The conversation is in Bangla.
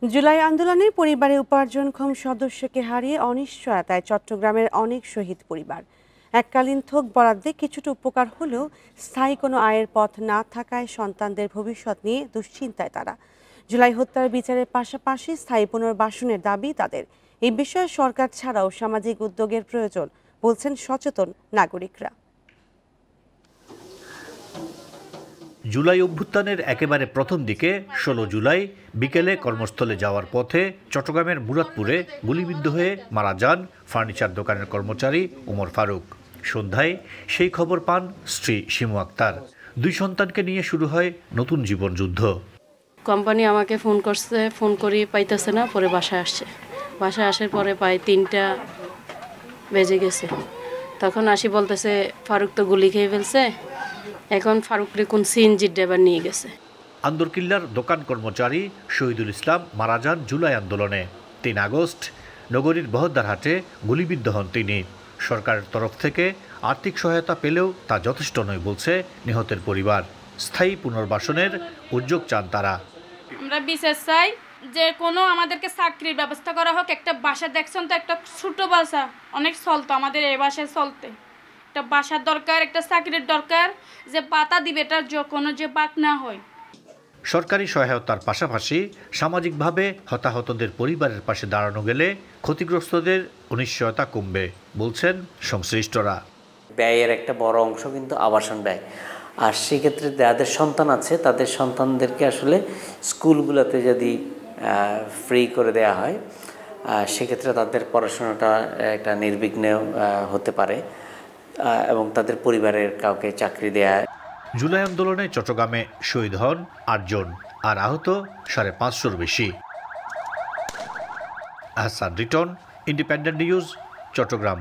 জুলাই আন্দোলনে পরিবারের উপার্জনক্ষম সদস্যকে হারিয়ে অনিশ্চয়তায় চট্টগ্রামের অনেক শহীদ পরিবার। এককালীন থোক বরাদ্দে কিছুটা উপকার হলেও স্থায়ী কোনো আয়ের পথ না থাকায় সন্তানদের ভবিষ্যৎ নিয়ে দুশ্চিন্তায় তারা। জুলাই হত্যার বিচারের পাশাপাশি স্থায়ী পুনর্বাসনের দাবি তাদের। এই বিষয়ে সরকার ছাড়াও সামাজিক উদ্যোগের প্রয়োজন বলছেন সচেতন নাগরিকরা। জুলাই অভ্যুত্থানের একেবারে প্রথম দিকে ১৬ জুলাই বিকেলে কর্মস্থলে যাওয়ার পথে চট্টগ্রামের মুরাদপুরে গুলিবিদ্ধ হয়ে মারা যান ফার্নিচার দোকানের কর্মচারী ওমর ফারুক। সন্ধ্যায় সেই খবর পান স্ত্রী শিমু আক্তার। দুই সন্তানকে নিয়ে শুরু হয় নতুন জীবন যুদ্ধ। কোম্পানি আমাকে ফোন করছে, ফোন করি পাইতেছে না, পরে বাসায় আসছে। বাসায় আসার পরে প্রায় ৩টা বেজে গেছে। তখন আসি বলতেছে ফারুক তো গুলি খেয়ে ফেলছে, এখন ফারুকরে কোন সিএনজির ড্রাইভার নিয়ে গেছে। আন্দরকিল্লার দোকান কর্মচারী শহীদুল ইসলাম মারা যান জুলাই আন্দোলনে। ৩ আগস্ট নগরীর বহদ্দারহাটে গুলিবিদ্ধ হন তিনি। সরকারের তরফ থেকে আর্থিক সহায়তা পেলেও তা যথেষ্ট নয় বলছে নিহতের পরিবার। স্থায়ী পুনর্বাসনের উদ্যোগ চান তারা। আমরা বিশেষ চাই যে কোনো আমাদেরকে চাকরির ব্যবস্থা করা হোক। একটা বাসা দেখছেন তো, একটা ছোট বাসা অনেক চলতো, আমাদের এই বাসায় চলতে একটা বাসার দরকার, একটা চাকরির দরকার, যে পাতা দিবে এটার কোনো যে বাক না হয়। সরকারি সহায়তার পাশাপাশি সামাজিকভাবে হতাহতদের পরিবারের পাশে দাঁড়ানো গেলে ক্ষতিগ্রস্তদের অনিশ্চয়তা কমবে বলছেন সংশ্লিষ্টরা। ব্যয়ের একটা বড় অংশ কিন্তু আবাসন ব্যয়, আর সেক্ষেত্রে যাদের সন্তান আছে তাদের সন্তানদেরকে আসলে স্কুলগুলোতে যদি ফ্রি করে দেওয়া হয়, সেক্ষেত্রে তাদের পড়াশোনাটা একটা নির্বিঘ্নে হতে পারে এবং তাদের পরিবারের কাউকে চাকরি দেয়া। জুলাই আন্দোলনে চট্টগ্রামে শহীদ হন ৮ জন আর আহত ৫৫০-র বেশি। Ahsan Riton, independent news, Chittagong.